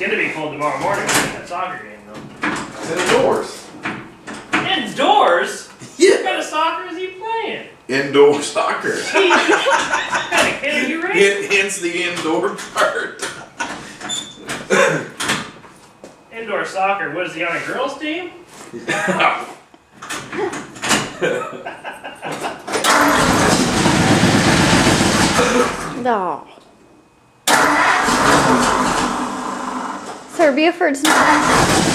gonna be cold tomorrow morning at that soccer game, though. It's indoors. Indoors? Yeah. What kind of soccer is he playing? Indoor soccer. What kind of kid are you raising? Hence the indoor part. Indoor soccer. What is he on a girls' team? Yeah. No. Sir Buford's not.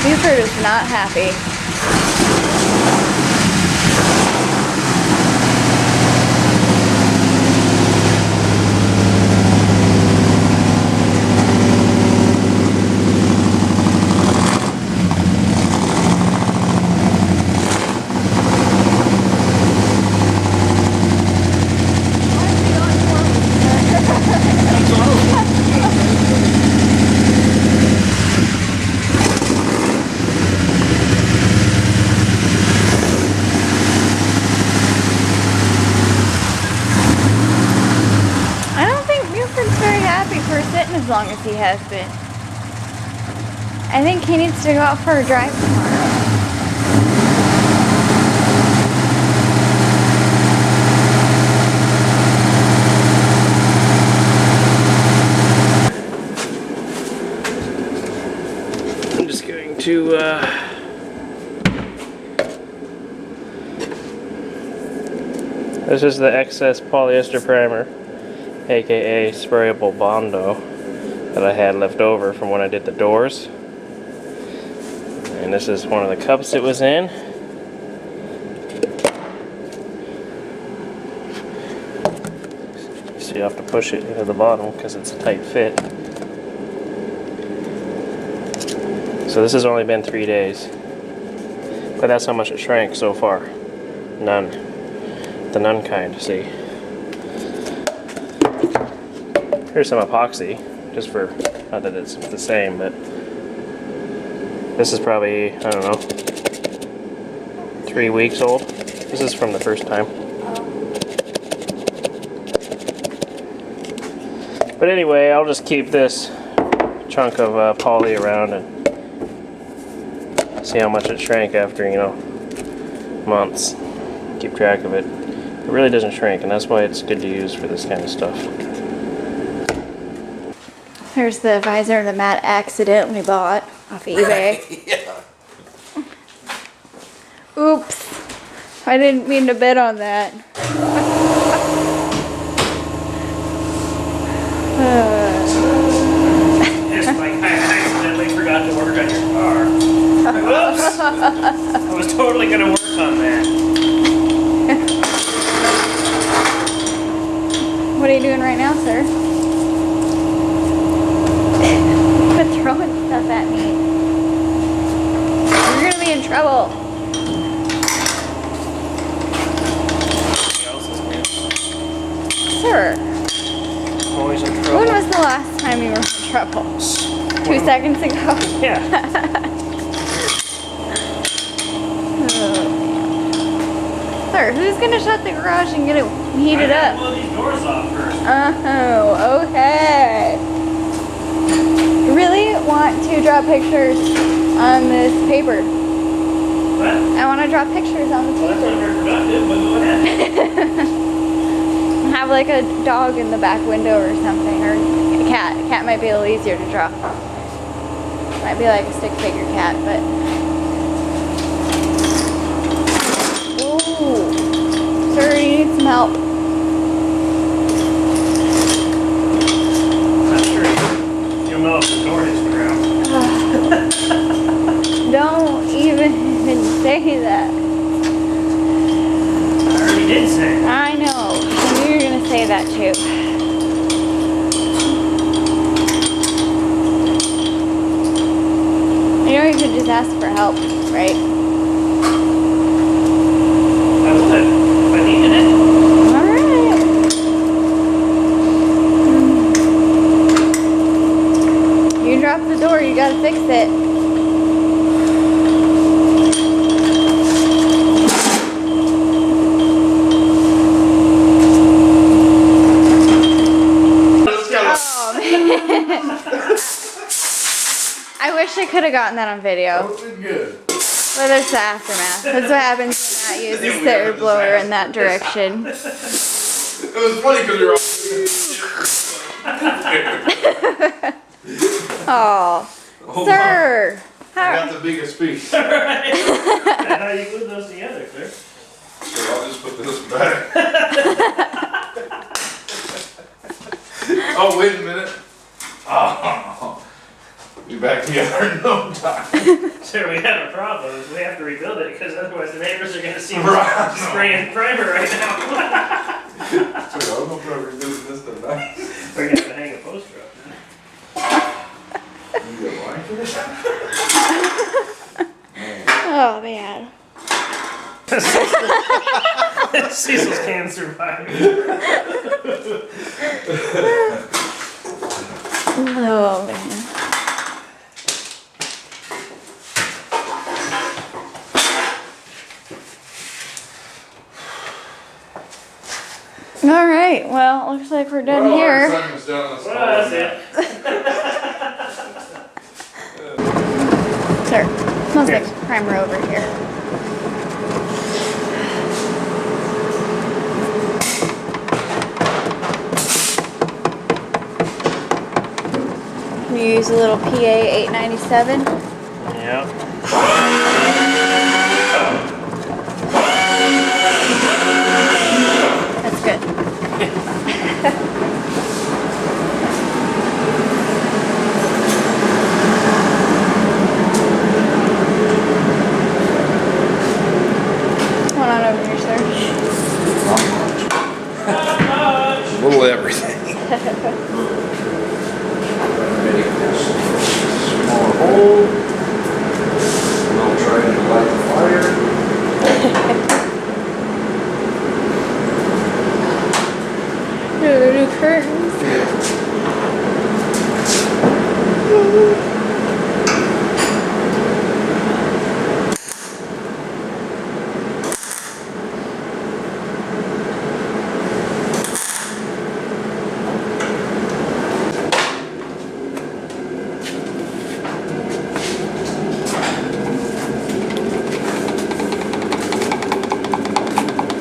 Buford is not happy. As long as he has been. I think he needs to go out for a drive tomorrow. I'm just going to this is the excess polyester primer, aka sprayable Bondo, that I had left over from when I did the doors. And this is one of the cups it was in. So you have to push it into the bottom because it's a tight fit. So this has only been 3 days. But that's how much it shrank so far. None. The none kind, see. Here's some epoxy. Just for, not that it's the same, but this is probably, I don't know, 3 weeks old. This is from the first time. But anyway, I'll just keep this chunk of poly around and see how much it shrank after, you know, months. Keep track of it. It really doesn't shrink, and that's why it's good to use for this kind of stuff. Here's the visor that Matt accidentally bought off eBay. Yeah. Oops. I didn't mean to bet on that. Just like I accidentally forgot to work on your car. Whoops! I was totally going to work on that. What are you doing right now, sir? Quit throwing stuff at me. You're gonna be in trouble. Sir. I'm always in trouble. When was the last time you were in trouble? 2 seconds ago? Yeah. Sir, who's gonna shut the garage and get it heated up? Blow these doors off first. Oh, okay. You really want to draw pictures on this paper? What? I want to draw pictures on the Well, that's not paper. very productive, but go ahead. Have like a dog in the back window or something, or a cat. A cat might be a little easier to draw. Might be like a stick figure cat, but. Ooh, sir, you need some help. Not sure. You'll know if the door hits the ground. Don't even say that. I already did say it. I know. I knew you were gonna say that too. should just ask for help, right? I would, if I needed it. Alright. You drop the door, you gotta fix it. Oh man. I wish I could have gotten that on video. That would've been good. But there's the aftermath. That's what happens when I use the stair blower in that direction. It was funny because you're all. Oh, sir. I got the biggest piece. Alright. And how you glue those together, sir? So I'll just put this back. Oh, wait a minute. Oh, be back together in no time. Sir, we have a problem. We have to rebuild it because otherwise the neighbors are going to see us Right. spraying primer right now. So I don't know if I'm redoing this tonight. We're going to have to hang a poster up. You get a line for this? Oh man. Cecil's can survive. Oh man. All right. Well, looks like we're done here. Sun was down this Well, that's it. Sir, smells like Yes. primer over here. Can you use a little PA 897? Yep. That's good. What's going on over here, sir? A little everything. Smaller hole. We'll try to light the fire. New curtains.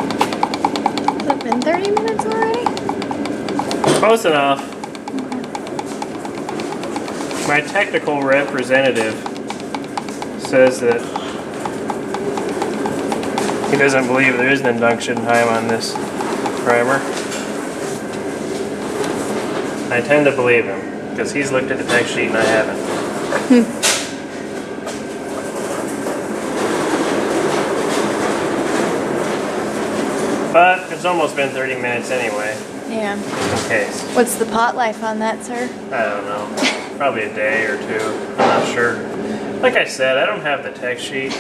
Has it been 30 minutes already? Close enough. My technical representative says that he doesn't believe there is an induction time on this primer. I tend to believe him because he's looked at the tech sheet and I haven't. But it's almost been 30 minutes anyway, Yeah. just in case. What's the pot life on that, sir? I don't know. Probably a day or two. I'm not sure. Like I said, I don't have the tech sheet.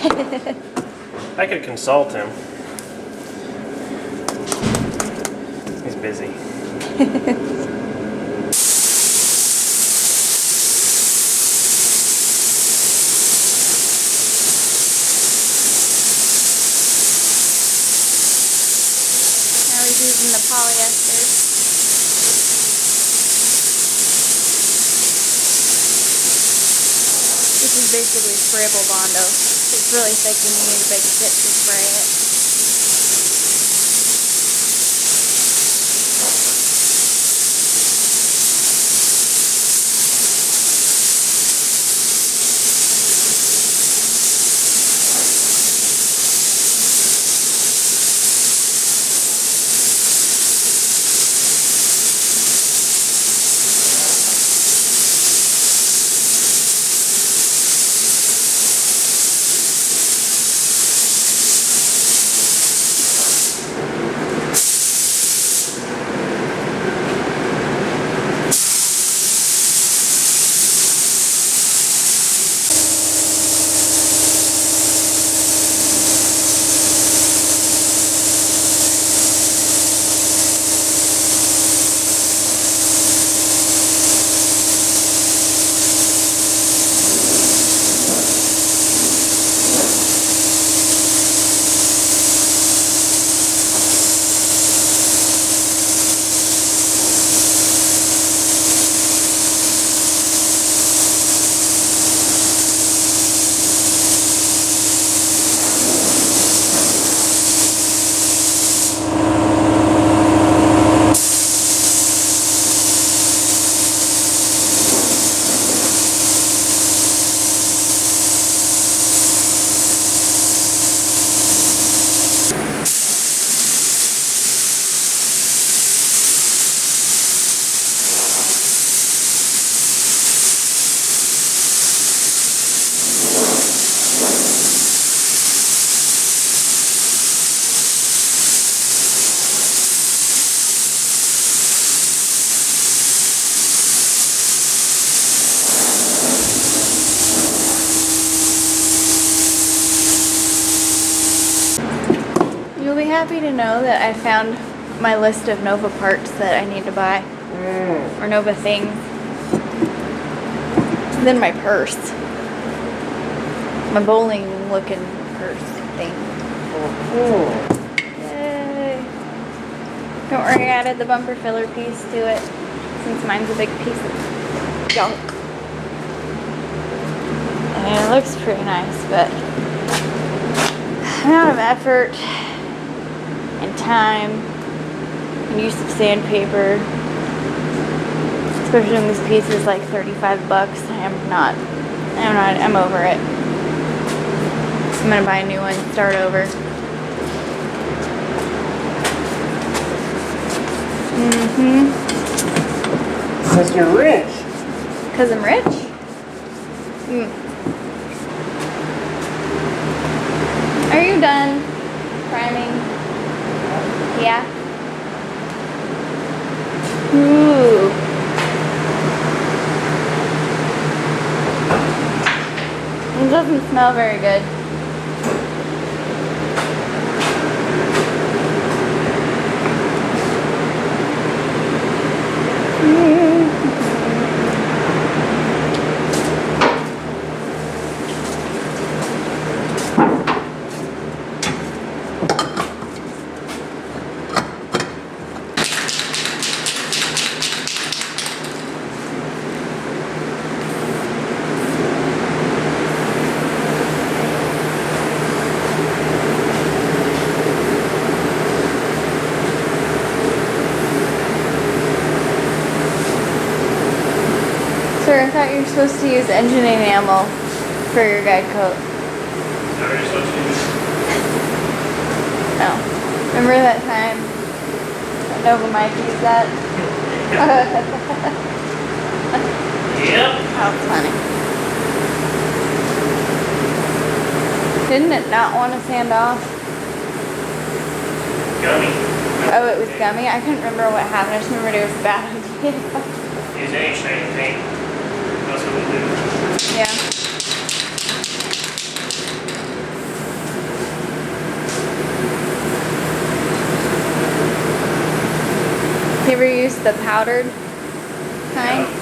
I could consult him. He's busy. Now he's using the polyester. This is basically sprayable Bondo. It's really thick and you need a big tip to spray it. happy to know that I found my list of Nova parts that I need to buy. Or Nova things. Then my purse. My bowling looking purse thing. Yay. Don't worry, I added the bumper filler piece to it since mine's a big piece of junk. And it looks pretty nice, but amount of effort and time and use of sandpaper, especially when this piece is like 35 bucks. I'm over it. I'm gonna buy a new one, start over. Because you're rich. Because I'm rich? Are you done priming? Yeah? Ooh. It doesn't smell very good. Sir, I thought you were supposed to use engine enamel for your guide coat. How are you supposed to use? No. Remember that time that Nova Mike used that? Yep. That was funny. Didn't it not want to sand off? Gummy. Oh, it was gummy? I couldn't remember what happened. I just remembered it was a bad idea. Use any shiny paint. That's what we do. Yeah. You ever used the powdered kind? Yeah.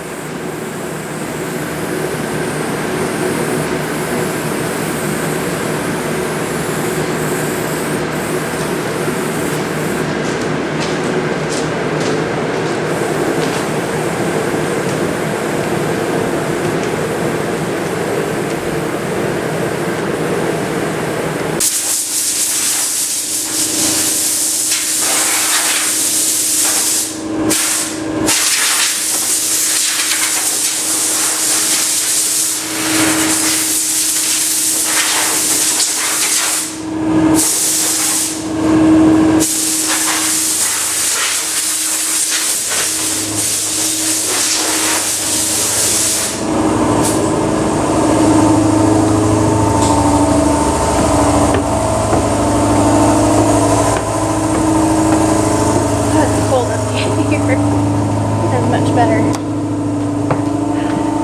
That's much better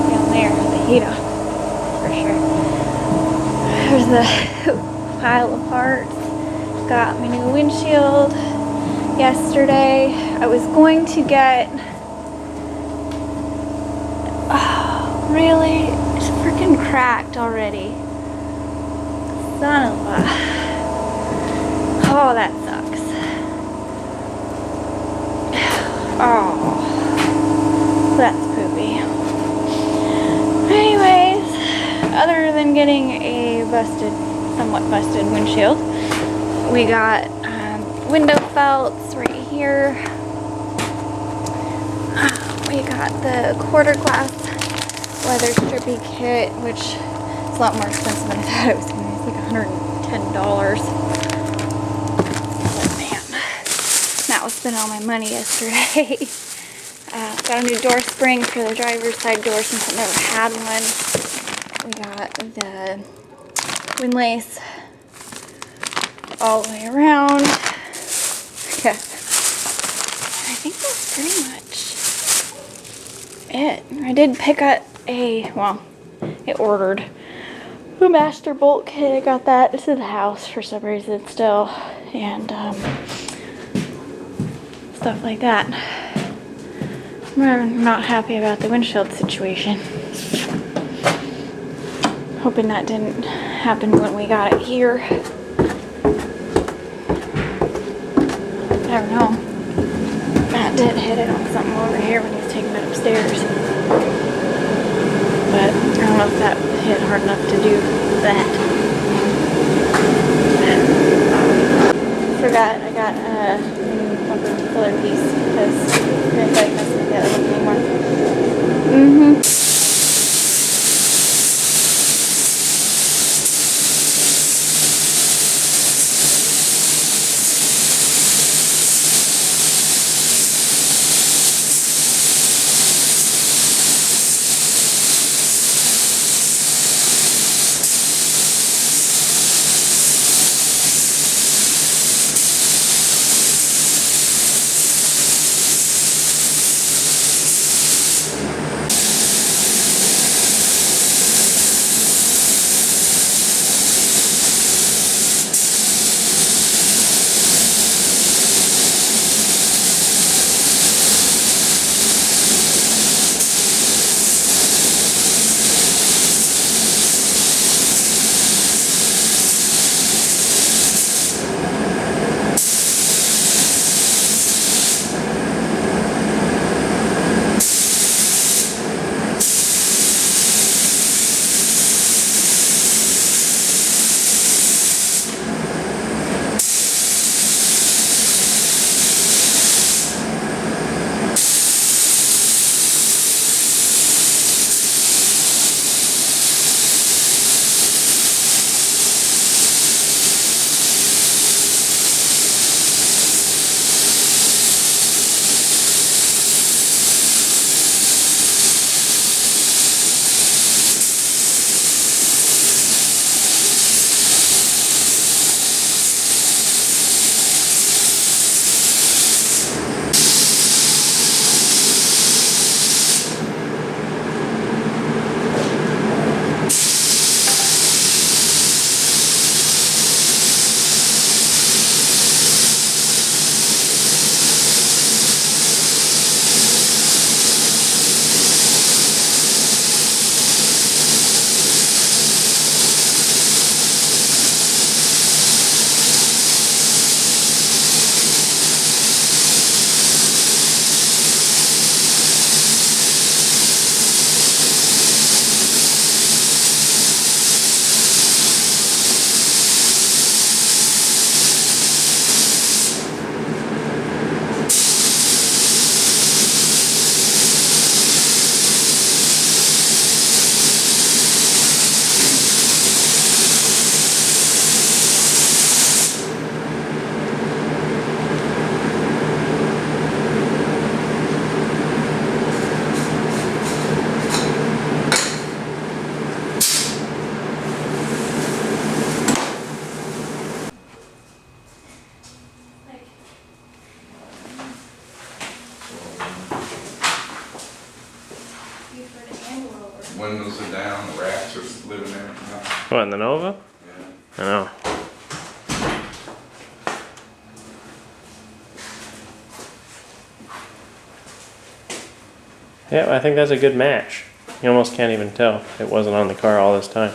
down there with the heat on, for sure. There's the pile of parts. Got my new windshield yesterday. I was going to get, oh, really? It's freaking cracked already. Son of a, oh, that sucks. Oh, that's poopy. Anyways, other than getting a somewhat busted windshield, we got window felts right here. We got the quarter glass leather strippy kit, which is a lot more expensive than I thought it was going to be. It's like $110. That was spending all my money yesterday. Got a new door spring for the driver's side door since I never had one. We got the windlace all the way around. Yeah. I think that's pretty much it. I did pick up it ordered a master bolt kit. I got that. This is the house for some reason still. and stuff like that. I'm not happy about the windshield situation. Hoping that didn't happen when we got it here. I don't know. Matt did hit it on something over here when he was taking it upstairs. But I don't know if that hit hard enough to do that. Forgot I got a new bumper filler piece because I didn't like messing with the other one anymore. Windows are down, the rats are living there now. What, in the Nova? Yeah. I know. Yeah, I think that's a good match. You almost can't even tell it wasn't on the car all this time.